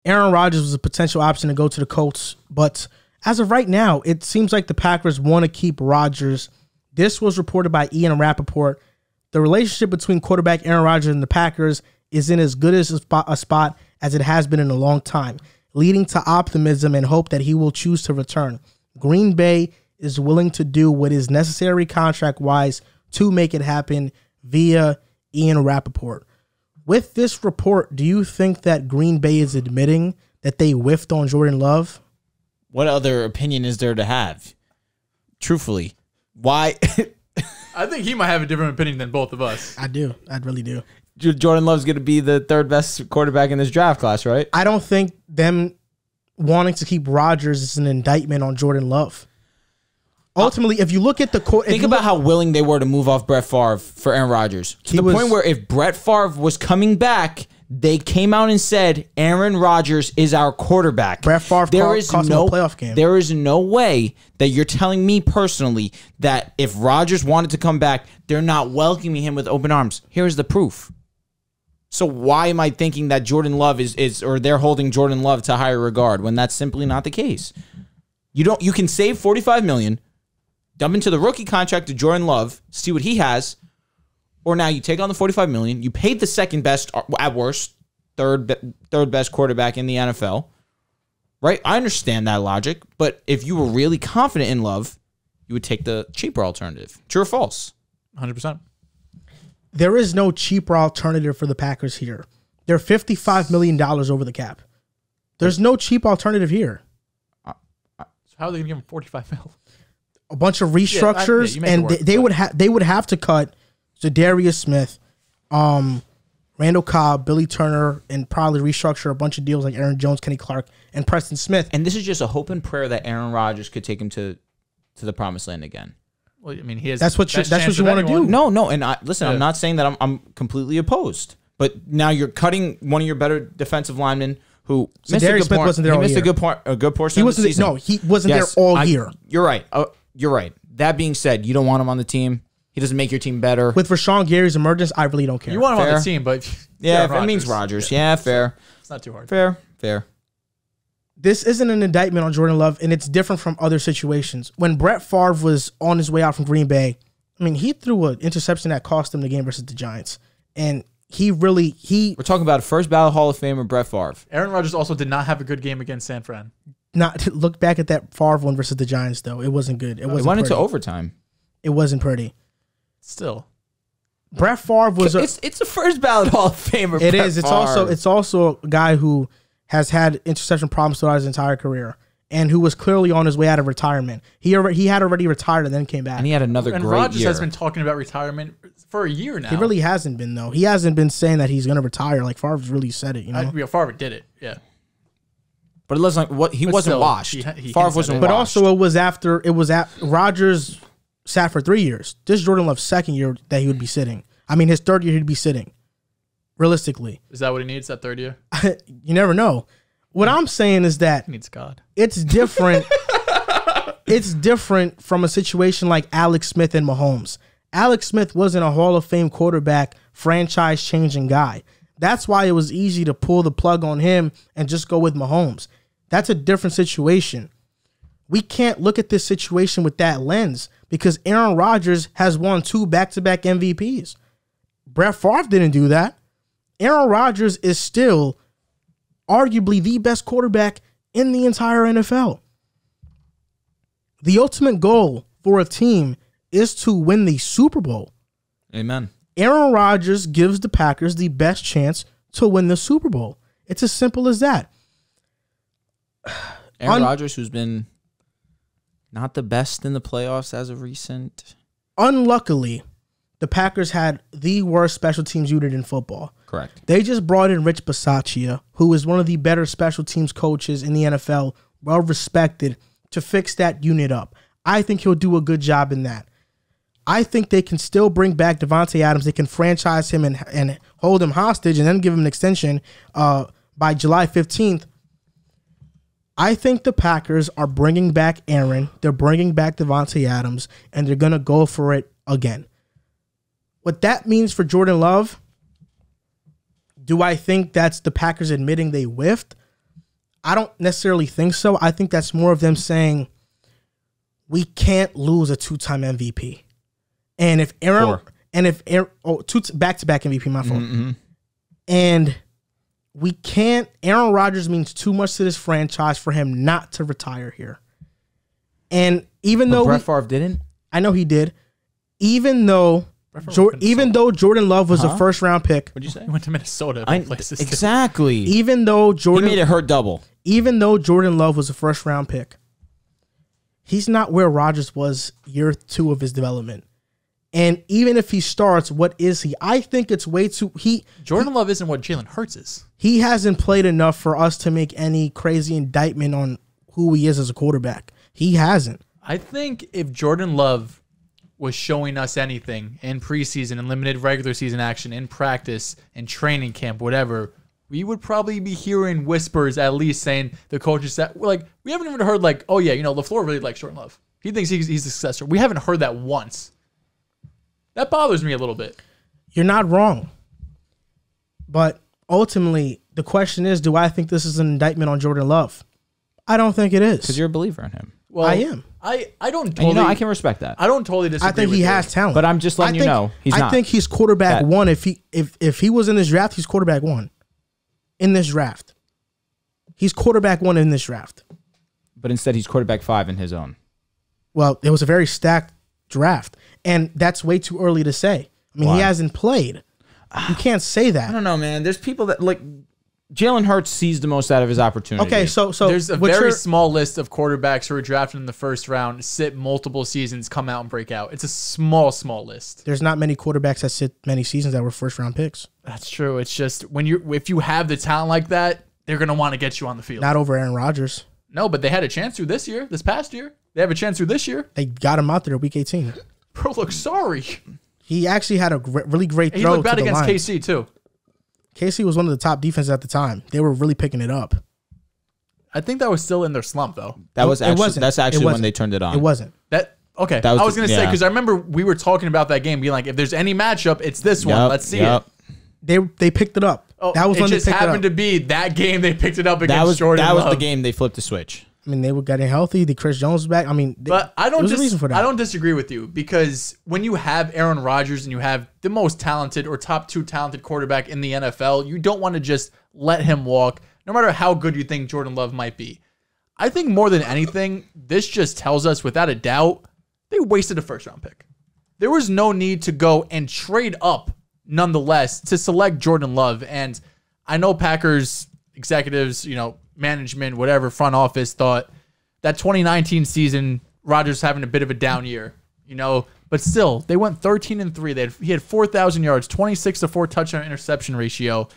Aaron Rodgers was a potential option to go to the Colts, but as of right now, it seems like the Packers want to keep Rodgers. This was reported by Ian Rappaport. The relationship between quarterback Aaron Rodgers and the Packers is in as good as a spot as it has been in a long time, leading to optimism and hope that he will choose to return. Green Bay is willing to do what is necessary contract-wise to make it happen via Ian Rappaport. With this report, do you think that Green Bay is admitting that they whiffed on Jordan Love? What other opinion is there to have? Truthfully, why? I think he might have a different opinion than both of us. I do. I really do. Jordan Love's going to be the third best quarterback in this draft class, right? I don't think them wanting to keep Rodgers is an indictment on Jordan Love. Ultimately, if you look at the court, think about how willing they were to move off Brett Favre for Aaron Rodgers to the point where if Brett Favre was coming back, they came out and said Aaron Rodgers is our quarterback. Brett Favre cost him a playoff game. There is no way that you're telling me personally that if Rodgers wanted to come back, they're not welcoming him with open arms. Here's the proof. So why am I thinking that Jordan Love or they're holding Jordan Love to higher regard when that's simply not the case? You can save $45 million. Dump into the rookie contract to Jordan Love, see what he has, or now you take on the $45 million. You paid the second best, at worst, third best quarterback in the NFL, right? I understand that logic, but if you were really confident in Love, you would take the cheaper alternative. True or false? 100%. There is no cheaper alternative for the Packers here. They're $55 million over the cap. There's no cheap alternative here. So how are they going to give him $45 million? A bunch of restructures, and they would have to cut Zadarius Smith, Randall Cobb, Billy Turner, and probably restructure a bunch of deals like Aaron Jones, Kenny Clark, and Preston Smith. And this is just a hope and prayer that Aaron Rodgers could take him to the promised land again. Well, I mean, he has that's what you want to do. No, and listen, I'm not saying that I'm completely opposed, but now you're cutting one of your better defensive linemen who Zadarius Smith wasn't there all year. He missed a good portion of the season. No, he wasn't there all year. You're right. You're right. That being said, you don't want him on the team. He doesn't make your team better. With Rashawn Gary's emergence, I really don't care. You want him on the team, but yeah, if it means Rodgers. Yeah, fair. It's not too hard. Fair. This isn't an indictment on Jordan Love, and it's different from other situations. When Brett Favre was on his way out from Green Bay, I mean, he threw an interception that cost him the game versus the Giants, and we're talking about a first ballot Hall of Famer, Brett Favre. Aaron Rodgers also did not have a good game against San Fran. Not look back at that Favre one versus the Giants, though. It wasn't good. It went into overtime. It wasn't pretty. Still, Brett Favre was it's a first ballot Hall of Famer. It is. It's also a guy who has had interception problems throughout his entire career and who was clearly on his way out of retirement. He had already retired and then came back. And he had another great year. And Rodgers has been talking about retirement for a year now. He really hasn't been, though. He hasn't been saying that he's going to retire. Like Favre's really said it. You know, Favre did it. Yeah. But it wasn't like he wasn't washed. Favre wasn't washed. But also Rodgers sat for 3 years. This is Jordan Love's second year that he would be sitting. I mean, his third year he'd be sitting. Realistically. Is that what he needs, that third year? You never know. What I'm saying is that he needs God. It's different. It's different from a situation like Alex Smith and Mahomes. Alex Smith wasn't a Hall of Fame quarterback, franchise-changing guy. That's why it was easy to pull the plug on him and just go with Mahomes. That's a different situation. We can't look at this situation with that lens because Aaron Rodgers has won 2 back-to-back MVPs. Brett Favre didn't do that. Aaron Rodgers is still arguably the best quarterback in the entire NFL. The ultimate goal for a team is to win the Super Bowl. Amen. Aaron Rodgers gives the Packers the best chance to win the Super Bowl. It's as simple as that. Aaron Rodgers, who's been not the best in the playoffs as of recent. Unluckily, the Packers had the worst special teams unit in football. Correct. They just brought in Rich Bisaccia, who is one of the better special teams coaches in the NFL, well respected, to fix that unit up. I think he'll do a good job in that. I think they can still bring back Devontae Adams. They can franchise him and hold him hostage and then give him an extension by July 15th. I think the Packers are bringing back Aaron. They're bringing back Devontae Adams, and they're going to go for it again. What that means for Jordan Love, do I think that's the Packers admitting they whiffed? I don't necessarily think so. I think that's more of them saying we can't lose a 2-time MVP. And if Aaron two back-to-back MVP, my fault. Mm-hmm. And we can't. Aaron Rodgers means too much to this franchise for him not to retire here. And even though Brett Favre didn't, I know he did. Even though Jordan Love was a first-round pick. What'd you say? He went to Minnesota. Places Exactly. Even though Jordan He made it hurt double. Even though Jordan Love was a first-round pick, he's not where Rodgers was year 2 of his development. And even if he starts, what is he? I think it's way too... Jordan Love isn't what Jalen Hurts is. He hasn't played enough for us to make any crazy indictment on who he is as a quarterback. He hasn't. I think if Jordan Love was showing us anything in preseason and limited regular season action, in practice, in training camp, whatever, we would probably be hearing whispers at least saying the coaches that... Like, we haven't even heard like, oh yeah, LaFleur really likes Jordan Love. He thinks he's the successor. We haven't heard that once. That bothers me a little bit. You're not wrong. But ultimately, the question is, do I think this is an indictment on Jordan Love? I don't think it is. Because you're a believer in him. Well, I am. I don't totally... And I can respect that. I don't totally disagree I think with he you. has talent. But I'm just letting you know he's not. I think he's quarterback one. If he was in this draft, he's quarterback one. In this draft. He's quarterback one in this draft. But instead, he's quarterback 5 in his own. Well, it was a very stacked draft. And that's way too early to say. I mean, Why? He hasn't played. You can't say that. I don't know, man. There's people that, like, Jalen Hurts sees the most out of his opportunity. Okay, so there's a very small list of quarterbacks who are drafted in the first round, sit multiple seasons, come out and break out. It's a small list. There's not many quarterbacks that sit many seasons that were first-round picks. That's true. It's just if you have the talent like that, they're going to want to get you on the field. Not over Aaron Rodgers. No, but they had a chance to this past year. They have a chance to this year. They got him out there week 18. Bro, look, sorry. He actually had a really great throw. He looked bad to the against Lions. KC, too. KC was one of the top defenses at the time. They were really picking it up. I think that was still in their slump, though. That's actually when they turned it on. It wasn't. Okay. I was going to say, because I remember we were talking about that game, being like, if there's any matchup, it's this one. Let's see it. They picked it up. Oh, that was when they just picked happened it up. to be that game they picked it up against Jordan Love. That was the game they flipped the switch. I mean, they were getting healthy. The Chris Jones was back. I mean, but I don't. There's a reason for that. I don't disagree with you, because when you have Aaron Rodgers and you have the most talented or top 2 talented quarterback in the NFL, you don't want to just let him walk, no matter how good you think Jordan Love might be. I think more than anything, this just tells us without a doubt they wasted a first-round pick. There was no need to go and trade up, nonetheless, to select Jordan Love. And I know Packers executives, management, whatever, front office thought that 2019 season, Rodgers having a bit of a down year, but still, they went 13-3. He had 4,000 yards, 26-4 touchdown interception ratio.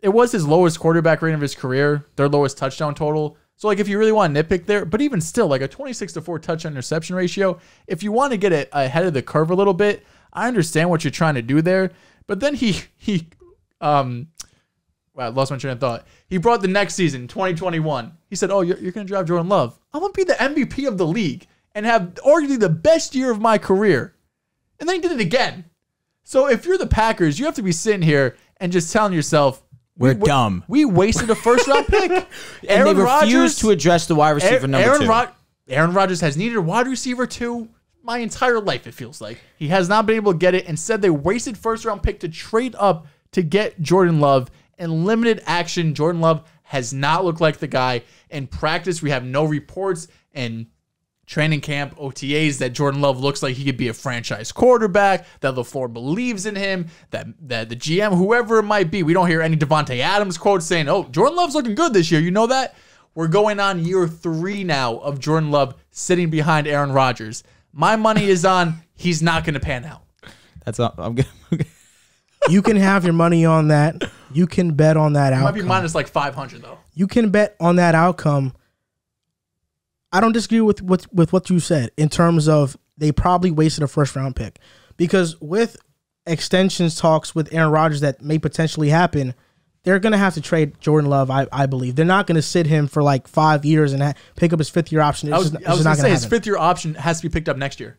It was his lowest quarterback rating of his career, their lowest touchdown total. So, if you really want to nitpick there, but even still, like a 26-4 touchdown interception ratio, if you want to get it ahead of the curve a little bit, I understand what you're trying to do there. But then I lost my train of thought. He brought the next season, 2021. He said, oh, you're going to draft Jordan Love. I'm going to be the MVP of the league and have arguably the best year of my career. And then he did it again. So if you're the Packers, you have to be sitting here and just telling yourself, we're dumb. We wasted a first-round pick. And they refused to address the wide receiver number 2. Aaron Rodgers has needed a wide receiver 2 my entire life, it feels like. He has not been able to get it. Instead, they wasted first-round pick to trade up to get Jordan Love. In limited action, Jordan Love has not looked like the guy. In practice, we have no reports and training camp, OTAs, that Jordan Love looks like he could be a franchise quarterback, that LaFleur believes in him, that the GM, whoever it might be, we don't hear any Devontae Adams quotes saying, oh, Jordan Love's looking good this year. You know that? We're going on year 3 now of Jordan Love sitting behind Aaron Rodgers. My money is on he's not going to pan out. That's all. I'm good. You can have your money on that. You can bet on that outcome. Might be minus like 500 though. You can bet on that outcome. I don't disagree with what you said in terms of they probably wasted a first-round pick, because with extensions talks with Aaron Rodgers that may potentially happen, they're going to have to trade Jordan Love, I believe. They're not going to sit him for like 5 years and pick up his 5th-year option. I was going to say his 5th-year option has to be picked up next year.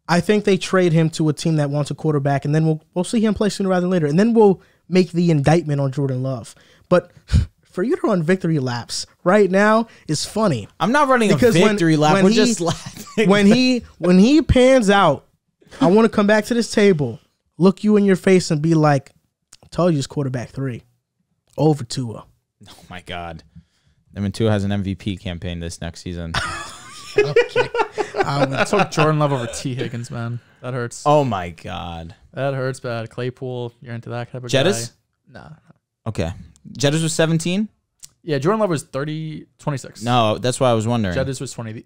I think they trade him to a team that wants a quarterback, and then we'll see him play sooner rather than later, and then we'll make the indictment on Jordan Love. But for you to run victory laps right now is funny. I'm not running Because a victory lap. when We're he- just laughing. When he pans out, I want to come back to this table, look you in your face, and be like, I told you it's quarterback 3 over Tua. Oh my God. I mean, Tua has an MVP campaign this next season. Okay. I took Jordan Love over T. Higgins, man. That hurts. Oh my God. That hurts bad. Claypool, you're into that type of Jettis? guy. Nah. Okay. Jettis was 17? Yeah, Jordan Love was 26. No, that's why I was wondering. Jettis was 22.